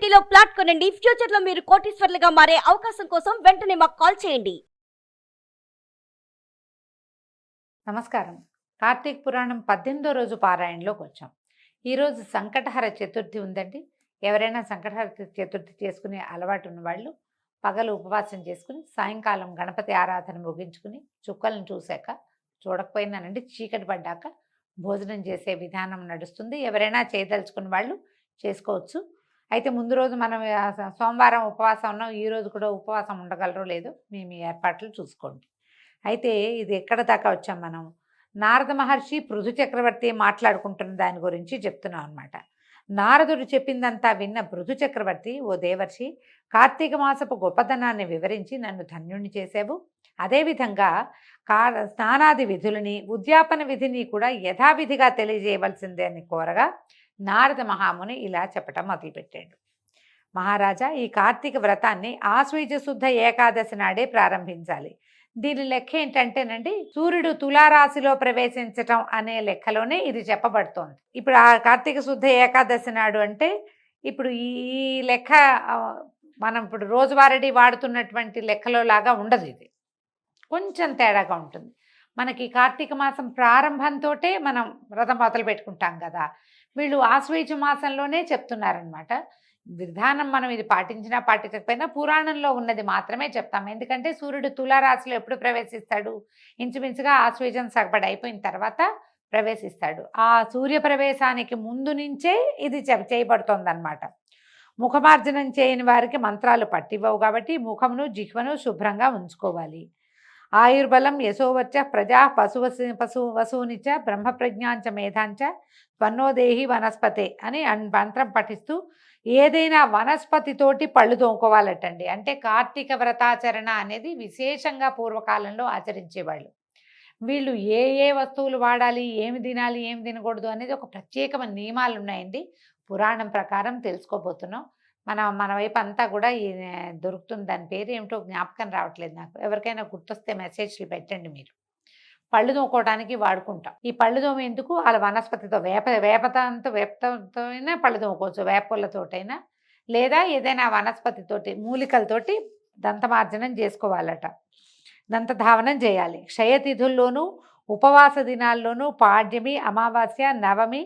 సిటీలో ప్లాట్ కొనండి. ఫ్యూచర్ లో మీరు కోటీశ్వర్లుగా మారే అవకాశం కోసం వెంటనే మాకు కాల్ చేయండి. నమస్కారం. కార్తీక పురాణం 18వ రోజు పారాయణలోకి వచ్చాం. ఈరోజు సంకటహర చతుర్థి ఉందండి. ఎవరైనా సంకటహర చతుర్థి చేసుకునే అలవాటు ఉన్నవాళ్ళు పగలు ఉపవాసం చేసుకుని సాయంకాలం గణపతి ఆరాధన ముగించుకుని చుక్కలను చూశాక, చూడకపోయినానండి చీకటి పడ్డాక భోజనం చేసే విధానం నడుస్తుంది. ఎవరైనా చేయదలుచుకున్న వాళ్ళు చేసుకోవచ్చు. అయితే ముందు రోజు మనం సోమవారం ఉపవాసం ఉన్నాం. ఈరోజు కూడా ఉపవాసం ఉండగలరో లేదో మీ ఏర్పాట్లు చూసుకోండి. అయితే ఇది ఎక్కడ దాకా వచ్చాం మనం? నారద మహర్షి పృథు చక్రవర్తి మాట్లాడుకుంటున్న దాని గురించి చెప్తున్నాం అనమాట. నారదుడు చెప్పిందంతా విన్న పృథు చక్రవర్తి, ఓ దేవర్షి, కార్తీక మాసపు గొప్పతనాన్ని వివరించి నన్ను ధన్యుణ్ణి చేసావు. అదేవిధంగా స్నానాది విధులని, ఉద్యాపన విధిని కూడా యథావిధిగా తెలియజేయవలసిందే అని కోరగా నారద మహాముని ఇలా చెప్పటం మొదలుపెట్టాడు. మహారాజా, ఈ కార్తీక వ్రతాన్ని ఆశ్వయుజ శుద్ధ ఏకాదశి నాడే ప్రారంభించాలి. దీని లెక్క ఏంటంటేనండి, సూర్యుడు తులారాశిలో ప్రవేశించటం అనే లెక్కలోనే ఇది చెప్పబడుతోంది. ఇప్పుడు ఆ కార్తీక శుద్ధ ఏకాదశి నాడు అంటే ఇప్పుడు ఈ లెక్క మనం ఇప్పుడు రోజువారీ వాడుతున్నటువంటి లెక్కలో లాగా ఉండదు. ఇది కొంచెం తేడాగా ఉంటుంది. మనకి కార్తీక మాసం ప్రారంభంతో మనం వ్రతం మొదలు పెట్టుకుంటాం కదా, వీళ్ళు ఆశ్వయుజ మాసంలోనే చెప్తున్నారనమాట. విధానం మనం ఇది పాటించినా పాటించకపోయినా పురాణంలో ఉన్నది మాత్రమే చెప్తాం. ఎందుకంటే సూర్యుడు తులారాశిలో ఎప్పుడు ప్రవేశిస్తాడు? ఇంచుమించుగా ఆశ్వయుజం సగపడి అయిపోయిన తర్వాత ప్రవేశిస్తాడు. ఆ సూర్య ప్రవేశానికి ముందు నుంచే ఇది చేయబడుతోందన్నమాట. ముఖమార్జనం చేయని వారికి మంత్రాలు పట్టివ్వవు కాబట్టి ముఖమును జిహ్వను శుభ్రంగా ఉంచుకోవాలి. ఆయుర్బలం యశోవర్చ ప్రజా వసూనిచ బ్రహ్మప్రజ్ఞాంచ మేధాంచ త్వన్నోదేహి వనస్పతే అని మంత్రం పఠిస్తూ ఏదైనా వనస్పతితోటి పళ్ళు తోముకోవాలటండి. అంటే కార్తీక వ్రతాచరణ అనేది విశేషంగా పూర్వకాలంలో ఆచరించేవాళ్ళు. వీళ్ళు ఏ వస్తువులు వాడాలి, ఏమి తినాలి, ఏమి తినకూడదు అనేది ఒక ప్రత్యేకమైన నియమాలు ఉన్నాయండి. పురాణం ప్రకారం తెలుసుకోబోతున్నాం. మన వైపు అంతా కూడా దొరుకుతుంది. దాని పేరు ఏమిటో జ్ఞాపకం రావట్లేదు నాకు. ఎవరికైనా గుర్తొస్తే మెసేజ్లు పెట్టండి. మీరు పళ్ళు తోముకోవడానికి వాడుకుంటాం. ఈ పళ్ళు తోమ ఎందుకు? అలా వనస్పతితో వేపతో అయినా పళ్ళు తోముకోవచ్చు, వేపలతోటైనా, లేదా ఏదైనా వనస్పతితోటి మూలికలతోటి దంతమార్జనం చేసుకోవాలట. దంతధావనం చేయాలి. క్షయతిథుల్లోనూ ఉపవాస దినాల్లోనూ పాడ్యమి, అమావాస్య, నవమి,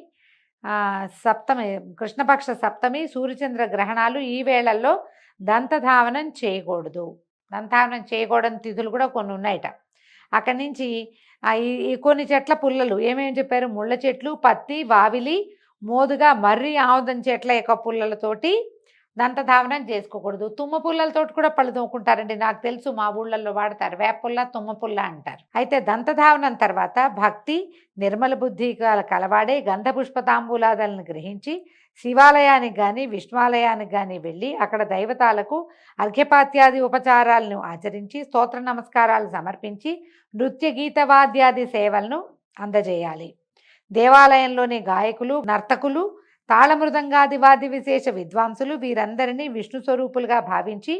సప్తమి, కృష్ణపక్ష సప్తమి, సూర్యచంద్ర గ్రహణాలు ఈ వేళల్లో దంతధావనం చేయకూడదు. దంతధావనం చేయకూడని తిథులు కూడా కొన్ని ఉన్నాయట. అక్కడి నుంచి ఈ కొన్ని చెట్ల పుల్లలు ఏమేమి చెప్పారు? ముళ్ళ చెట్లు, పత్తి, వావిలి, మోదుగా, మర్రి, ఆముదం చెట్ల యొక్క పుల్లలతోటి దంతధావనం చేసుకోకూడదు. తుమ్మ పుల్లలతోటి కూడా పళ్ళు తోముకుంటారండి. నాకు తెలుసు, మా ఊళ్ళల్లో వాడతారు. వేపుల్ల, తుమ్మ పుల్ల అంటారు. అయితే దంతధావనం తర్వాత భక్తి నిర్మల బుద్ధి కలవాడే గంధ పుష్పతాంబూలాదాలను గ్రహించి శివాలయానికి కానీ విష్ణువాలయానికి కానీ వెళ్ళి అక్కడ దైవతాలకు అర్ఘ్యపాత్యాది ఉపచారాలను ఆచరించి స్తోత్ర నమస్కారాలు సమర్పించి నృత్య గీత వాద్యాది సేవలను అందజేయాలి. దేవాలయంలోని గాయకులు, నర్తకులు, తాళమృదంగాది వాద్య విశేష విద్వాంసులు వీరందరినీ విష్ణు స్వరూపులుగా భావించి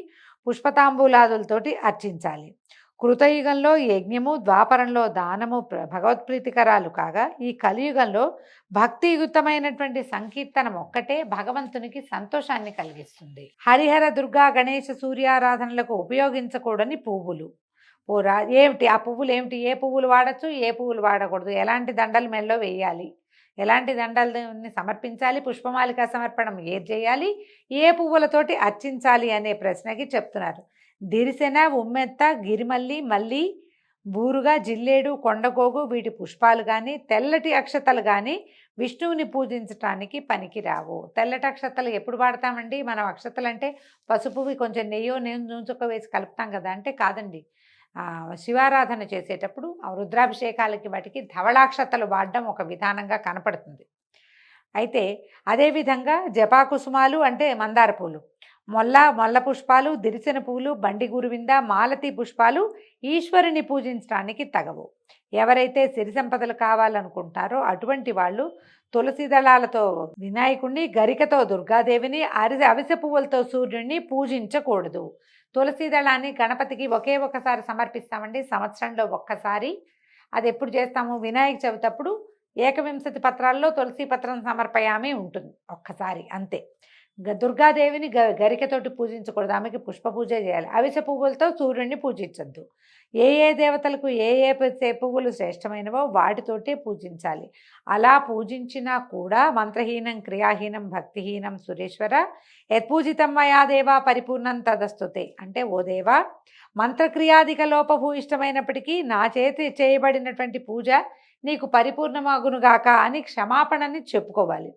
పుష్పతాంబూలాదులతోటి అర్చించాలి. కృతయుగంలో యజ్ఞము, ద్వాపరంలో దానము భగవత్ప్రీతికరాలు కాగా ఈ కలియుగంలో భక్తియుక్తమైనటువంటి సంకీర్తనం ఒక్కటే భగవంతునికి సంతోషాన్ని కలిగిస్తుంది. హరిహర, దుర్గా, గణేష, సూర్యారాధనలకు ఉపయోగించకూడని పువ్వులు. ఏమిటి ఆ పువ్వులు? ఏమిటి? ఏ పువ్వులు వాడచ్చు, ఏ పువ్వులు వాడకూడదు, ఎలాంటి దండలు మెల్లో వేయాలి, ఎలాంటి దండలని సమర్పించాలి, పుష్పమాలిక సమర్పణం ఏది చేయాలి, ఏ పువ్వులతోటి అర్చించాలి అనే ప్రశ్నకి చెప్తున్నారు. దిరిసెన, ఉమ్మెత్త, గిరిమల్లి, మల్లి, బూరుగా, జిల్లేడు, కొండగోగు వీటి పుష్పాలు కానీ తెల్లటి అక్షతలు కానీ విష్ణువుని పూజించటానికి పనికిరావు. తెల్లటి అక్షతలు ఎప్పుడు వాడతామండి? మనం అక్షతలు అంటే పసుపువి కొంచెం నెయ్యో నూనె వేసి కలుపుతాం కదా, అంటే కాదండి. శివారాధన చేసేటప్పుడు రుద్రాభిషేకాలకి వాటికి ధవళాక్షతలు వాడడం ఒక విధానంగా కనపడుతుంది. అయితే అదేవిధంగా జపాకుసుమాలు అంటే మందార పూలు, మొల్ల పుష్పాలు, దిరిసిన పూలు, బండి గురువింద, మాలతి పుష్పాలు ఈశ్వరుని పూజించడానికి తగవు. ఎవరైతే సిరి సంపదలు కావాలనుకుంటారో అటువంటి వాళ్ళు తులసి దళాలతో వినాయకుడిని, గరికతో దుర్గాదేవిని, అవిసె పువ్వులతో సూర్యుడిని పూజించకూడదు. తులసి దళాన్ని గణపతికి ఒకసారి సమర్పిస్తామండి, సంవత్సరంలో ఒక్కసారి. అది ఎప్పుడు చేస్తాము? వినాయక చవితి అప్పుడు ఏకవింశతి పత్రాల్లో తులసి పత్రం సమర్పయామి ఉంటుంది, ఒక్కసారి అంతే. దుర్గాదేవిని గరికతోటి పూజించకూడదు, ఆమెకి పుష్ప పూజ చేయాలి. అవిసె పువ్వులతో సూర్యుడిని పూజించద్దు. ఏ ఏ దేవతలకు ఏ ఏ పువ్వులు శ్రేష్టమైనవో వాటితోటే పూజించాలి. అలా పూజించినా కూడా మంత్రహీనం క్రియాహీనం భక్తిహీనం సురేశ్వర యత్పూజితం మయా దేవా పరిపూర్ణం తదస్తుతే. అంటే ఓ దేవా, మంత్రక్రియాధిక లోపభూయిష్టమైనప్పటికీ నా చేతి చేయబడినటువంటి పూజ నీకు పరిపూర్ణమగునుగాక అని క్షమాపణని చెప్పుకోవాలి.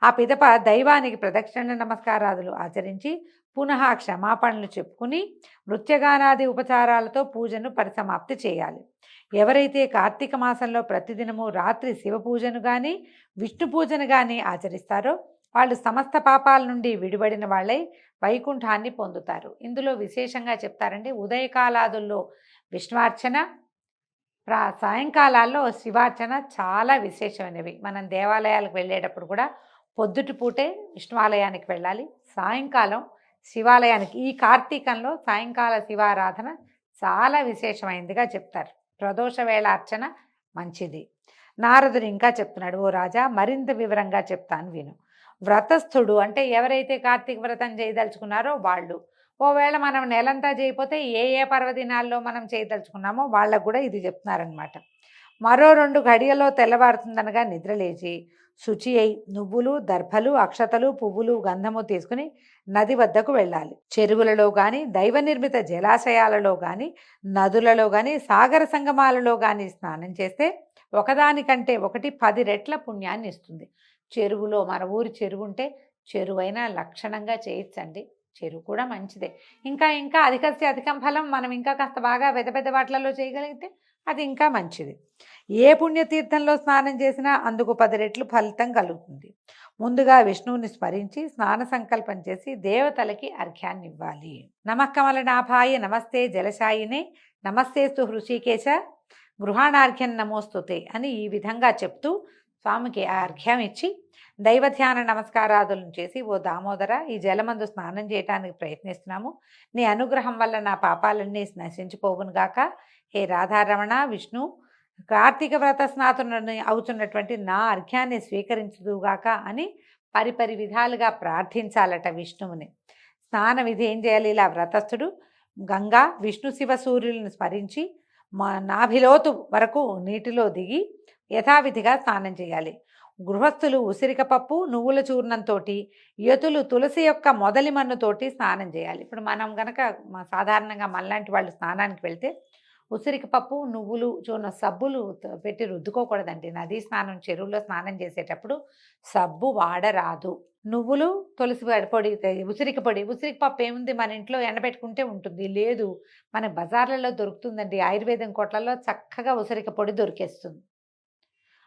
ఆ పిదప దైవానికి ప్రదక్షిణ నమస్కారాదులు ఆచరించి పునః క్షమాపణలు చెప్పుకుని నృత్యగానాది ఉపచారాలతో పూజను పరిసమాప్తి చేయాలి. ఎవరైతే కార్తీక మాసంలో ప్రతిదినము రాత్రి శివ పూజను కానీ విష్ణు పూజను కానీ ఆచరిస్తారో వాళ్ళు సమస్త పాపాల నుండి విడిపడిన వాళ్ళై వైకుంఠాన్ని పొందుతారు. ఇందులో విశేషంగా చెప్తారండి, ఉదయకాలాదుల్లో విష్ణువార్చన, సాయంకాలాల్లో శివార్చన చాలా విశేషమైనవి. మనం దేవాలయాలకు వెళ్ళేటప్పుడు కూడా పొద్దుటి పూటే విష్ణువాలయానికి వెళ్ళాలి, సాయంకాలం శివాలయానికి. ఈ కార్తీకంలో సాయంకాల శివారాధన చాలా విశేషమైనదిగా చెప్తారు. ప్రదోష వేళ అర్చన మంచిది. నారదుడు ఇంకా చెప్తున్నాడు, ఓ రాజా మరింత వివరంగా చెప్తాను విను. వ్రతస్థుడు అంటే ఎవరైతే కార్తీక వ్రతం చేయదలుచుకున్నారో వాళ్ళు, ఓవేళ మనం నెలంతా చేయకపోతే ఏ ఏ పర్వదినాల్లో మనం చేయదలుచుకున్నామో వాళ్ళకు కూడా ఇది చెప్తున్నారనమాట. మరో 2 గడియలో తెల్లవారుతుందనగా నిద్రలేచి శుచి అయి నువ్వులు దర్భలు అక్షతలు పువ్వులు గంధము తీసుకుని నది వద్దకు వెళ్ళాలి. చెరువులలో కానీ దైవ నిర్మిత జలాశయాలలో కానీ నదులలో కానీ సాగర సంగమాలలో కానీ స్నానం చేస్తే ఒకదానికంటే ఒకటి 10 రెట్ల పుణ్యాన్ని ఇస్తుంది. చెరువులో, మన ఊరి చెరువు ఉంటే చెరువైనా లక్షణంగా చేయొచ్చండి, చెరువు కూడా మంచిదే. ఇంకా ఇంకా అధికం ఫలం, మనం ఇంకా కాస్త బాగా పెద్ద వాటిలలో చేయగలిగితే అది ఇంకా మంచిది. ఏ పుణ్యతీర్థంలో స్నానం చేసినా అందుకు 10 రెట్లు ఫలితం కలుగుతుంది. ముందుగా విష్ణువుని స్మరించి స్నాన సంకల్పం చేసి దేవతలకి అర్ఘ్యాన్ని ఇవ్వాలి. నమఃకమలనాభాయ నమస్తే జలశాయినే నమస్తే హృషికేశ గృహాణార్ఘ్యం నమోస్తుతే అని ఈ విధంగా చెప్తూ స్వామికి ఆ అర్ఘ్యం ఇచ్చి దైవధ్యాన నమస్కారాదులను చేసి, ఓ దామోదర, ఈ జలమందు స్నానం చేయటానికి ప్రయత్నిస్తున్నాము, నీ అనుగ్రహం వల్ల నా పాపాలన్నీ నశించిపోవునుగాక. హే రాధారమణ విష్ణు, కార్తీక వ్రత స్నాతుని అవుతున్నటువంటి నా అర్ఘ్యాన్ని స్వీకరించుదుగాక అని పరిపరి విధాలుగా ప్రార్థించాలట విష్ణువుని. స్నాన విధి ఏం చేయాలి? ఇలా వ్రతస్థుడు గంగా విష్ణు శివ సూర్యులను స్మరించి నాభిలోతు వరకు నీటిలో దిగి యథావిధిగా స్నానం చేయాలి. గృహస్థులు ఉసిరికపప్పు నువ్వుల చూర్ణంతో, యతులు తులసి యొక్క మొదలి మన్నుతోటి స్నానం చేయాలి. ఇప్పుడు మనం కనుక సాధారణంగా మనలాంటి వాళ్ళు స్నానానికి వెళ్తే ఉసిరికపప్పు నువ్వులు చూర్ణం సబ్బులు పెట్టి రుద్దుకోకూడదండి. నదీ స్నానం చెరువులో స్నానం చేసేటప్పుడు సబ్బు వాడరాదు. నువ్వులు తులసి పొడి ఉసిరికపప్పు ఏముంది, మన ఇంట్లో ఎండబెట్టుకుంటే ఉంటుంది. లేదు, మన బజార్లలో దొరుకుతుందండి, ఆయుర్వేదం కొట్లలో చక్కగా ఉసిరిక పొడి దొరికేస్తుంది.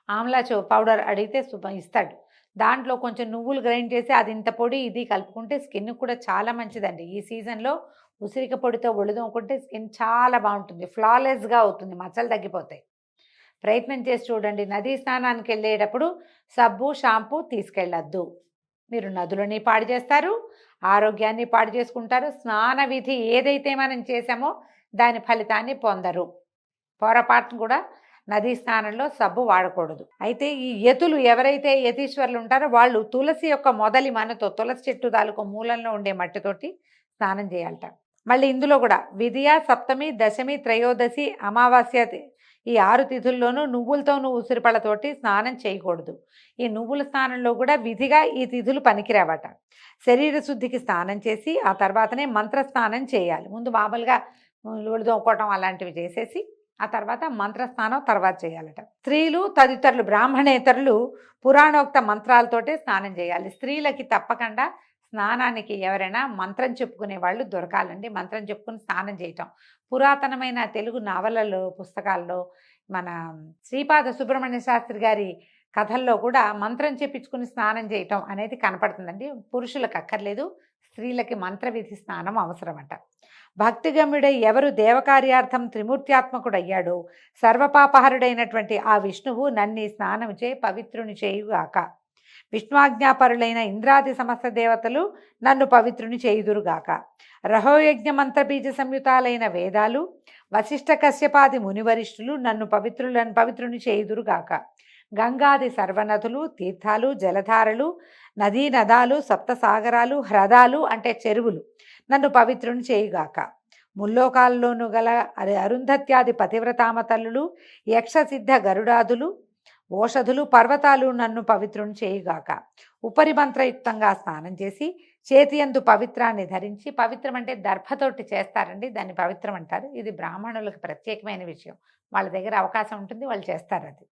ఆమ్లా పౌడర్ అడిగితే ఇస్తాడు. దాంట్లో కొంచెం నువ్వులు గ్రైండ్ చేసి అది ఇంత పొడి ఇది కలుపుకుంటే స్కిన్ కూడా చాలా మంచిదండి. ఈ సీజన్లో ఉసిరిక పొడితో ఒళ్ళుదోముకుంటే స్కిన్ చాలా బాగుంటుంది, ఫ్లాలెస్గా అవుతుంది, మచ్చలు తగ్గిపోతాయి. ప్రయత్నం చేసి చూడండి. నదీ స్నానానికి వెళ్ళేటప్పుడు సబ్బు షాంపూ తీసుకెళ్ళొద్దు. మీరు నదులని పాడు చేస్తారు, ఆరోగ్యాన్ని పాడు చేసుకుంటారు. స్నాన విధి ఏదైతే మనం చేసామో దాని ఫలితాన్ని పొందరు. పొరపాటును కూడా నదీ స్నానంలో సబ్బు వాడకూడదు. అయితే ఈ యతులు ఎవరైతే యతీశ్వరులు ఉంటారో వాళ్ళు తులసి యొక్క మొదలి మనతో, తులసి చెట్టు తాలూకు మూలంలో ఉండే మట్టితోటి స్నానం చేయాలట. మళ్ళీ ఇందులో కూడా విధియ సప్తమి దశమి త్రయోదశి అమావాస్య ఈ 6 తిథుల్లోనూ నువ్వులతోనూ ఉసిరిపళ్ళతోటి స్నానం చేయకూడదు. ఈ నువ్వుల స్నానంలో కూడా విధిగా ఈ తిథులు పనికిరావట. శరీర శుద్ధికి స్నానం చేసి ఆ తర్వాతనే మంత్ర స్నానం చేయాలి. ముందు మామూలుగా ఒళ్ళుదోముకోవటం అలాంటివి చేసేసి ఆ తర్వాత మంత్రస్నానం తర్వాత చేయాలట. స్త్రీలు తదితరులు బ్రాహ్మణేతరులు పురాణోక్త మంత్రాలతోటే స్నానం చేయాలి. స్త్రీలకి తప్పకుండా స్నానానికి ఎవరైనా మంత్రం చెప్పుకునే వాళ్ళు దొరకాలండి. మంత్రం చెప్పుకుని స్నానం చేయటం పురాతనమైన తెలుగు నావలలో పుస్తకాల్లో మన శ్రీపాద సుబ్రహ్మణ్య శాస్త్రి గారి కథల్లో కూడా మంత్రం చెప్పించుకుని స్నానం చేయటం అనేది కనపడుతుందండి. పురుషులకు అక్కర్లేదు, స్త్రీలకి మంత్ర విధి స్నానం అవసరమట. భక్తిగమ్యుడై ఎవరు దేవకార్యార్థం త్రిమూర్త్యాత్మకుడయ్యాడో సర్వపాపహరుడైనటువంటి ఆ విష్ణువు నన్ను స్నానం చే పవిత్రుని చేయుగాక. విష్ణువాజ్ఞాపరులైన ఇంద్రాది సమస్త దేవతలు నన్ను పవిత్రుని చేయుదురుగాక. రహోయజ్ఞ మంత్రబీజ సంయుతాలైన వేదాలు వశిష్ఠ కశ్యపాది మునివరిష్ఠులు నన్ను పవిత్రుని చేయుదురుగాక. గంగాది సర్వనదులు, తీర్థాలు, జలధారలు, నదీ నదాలు, సప్తసాగరాలు, హ్రదాలు అంటే చెరువులు నన్ను పవిత్రుని చేయుగాక. ముల్లోకాల్లోనూ గల అరుంధత్యాది పతివ్రతామ తల్లులు, యక్షసిద్ధ గరుడాదులు, ఓషధులు, పర్వతాలు నన్ను పవిత్రుని చేయుగాక. ఉపరిమంత్రయుక్తంగా స్నానం చేసి చేతియందు పవిత్రాన్ని ధరించి, పవిత్రం అంటే దర్భతోటి చేస్తారండి, దాన్ని పవిత్రం అంటారు. ఇది బ్రాహ్మణులకు ప్రత్యేకమైన విషయం, వాళ్ళ దగ్గర అవకాశం ఉంటుంది, వాళ్ళు చేస్తారు. అది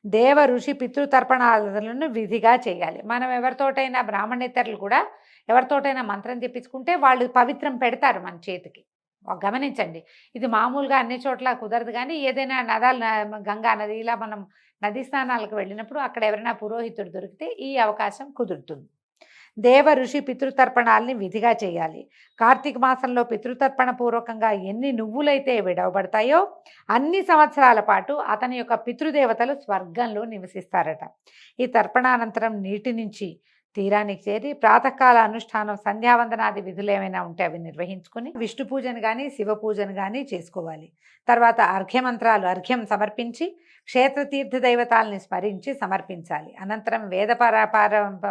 దేవ ఋషి పితృతర్పణాలను విధిగా చేయాలి. మనం ఎవరితోటైనా బ్రాహ్మణేతరులు కూడా ఎవరితోటైనా మంత్రం చెప్పించుకుంటే వాళ్ళు పవిత్రం పెడతారు మన చేతికి. గమనించండి, ఇది మామూలుగా అన్ని చోట్ల కుదరదు, కానీ ఏదైనా నదాలు, గంగా నది, ఇలా మనం నదీ స్నానాలకు వెళ్ళినప్పుడు అక్కడ ఎవరైనా పురోహితుడు దొరికితే ఈ అవకాశం కుదురుతుంది. దేవ ఋషి పితృతర్పణాలని విధిగా చేయాలి. కార్తీక మాసంలో పితృతర్పణ పూర్వకంగా ఎన్ని నువ్వులైతే విడవబడతాయో అన్ని సంవత్సరాల పాటు అతని యొక్క పితృదేవతలు స్వర్గంలో నివసిస్తారట. ఈ తర్పణానంతరం నీటి నుంచి తీరానికి చేరి ప్రాతకాల అనుష్ఠానం, సంధ్యావందనాది విధులు ఏమైనా ఉంటే అవి నిర్వహించుకుని విష్ణు పూజను కానీ శివ పూజను కానీ చేసుకోవాలి. తర్వాత అర్ఘ్యమంత్రాలు, అర్ఘ్యం సమర్పించి క్షేత్రతీర్థ దైవతాలని స్మరించి సమర్పించాలి. అనంతరం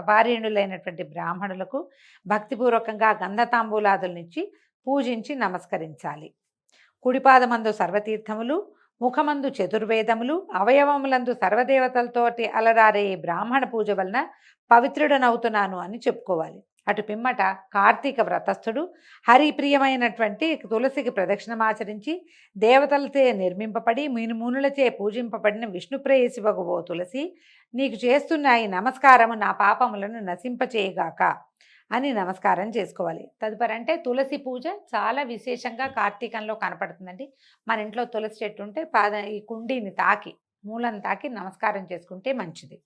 పారీణులైనటువంటి బ్రాహ్మణులకు భక్తిపూర్వకంగా గంధతాంబూలాదులనిచ్చి పూజించి నమస్కరించాలి. కుడిపాదమందు సర్వతీర్థములు, ముఖమందు చతుర్వేదములు, అవయవములందు సర్వదేవతలతోటి అలరారే బ్రాహ్మణ పూజ వలన పవిత్రుడనవుతున్నాను అని చెప్పుకోవాలి. అటు పిమ్మట కార్తీక వ్రతస్థుడు హరిప్రియమైనటువంటి తులసికి ప్రదక్షిణమాచరించి దేవతలచే నిర్మింపబడి మునులచే పూజింపబడిన విష్ణుప్రేయసివగువో తులసి, నీకు చేస్తున్న ఈ నమస్కారము నా పాపములను నశింపచేయగాక అని నమస్కారం చేసుకోవాలి. తదుపరి అంటే తులసి పూజ చాలా విశేషంగా కార్తీకంలో కనపడుతుందండి. మన ఇంట్లో తులసి చెట్టు ఉంటే ఈ కుండీని తాకి, మూలను తాకి నమస్కారం చేసుకుంటే మంచిది.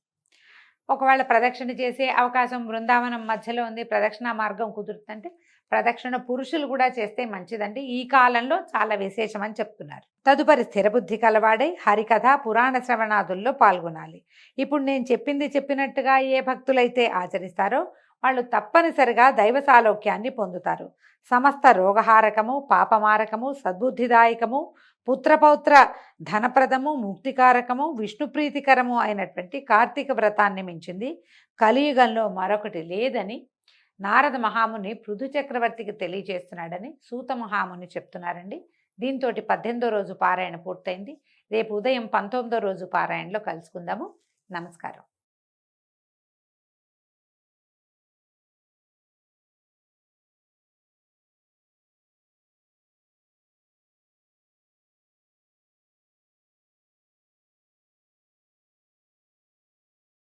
ఒకవేళ ప్రదక్షిణ చేసే అవకాశం బృందావనం మధ్యలో ఉంది, ప్రదక్షిణ మార్గం కుదురుతుందంటే ప్రదక్షిణ పురుషులు కూడా చేస్తే మంచిదండి. ఈ కాలంలో చాలా విశేషమని చెప్తున్నారు. తదుపరి స్థిరబుద్ధి కలవాడై హరికథ పురాణ శ్రవణాదుల్లో పాల్గొనాలి. ఇప్పుడు నేను చెప్పినట్టుగా ఏ భక్తులైతే ఆచరిస్తారో వాళ్ళు తప్పనిసరిగా దైవ సాలోక్యాన్ని పొందుతారు. సమస్త రోగహారకము, పాపమారకము, సద్బుద్ధిదాయకము, పుత్రపౌత్ర ధనప్రదము, ముక్తికారకము, విష్ణుప్రీతికరము అయినటువంటి కార్తీక వ్రతాన్ని మించింది కలియుగంలో మరొకటి లేదని నారద మహాముని పృథు చక్రవర్తికి తెలియజేస్తున్నాడని సూత మహాముని చెప్తున్నారండి. దీంతో 18వ రోజు పారాయణ పూర్తయింది. రేపు ఉదయం 19వ రోజు పారాయణలో కలుసుకుందాము. నమస్కారం.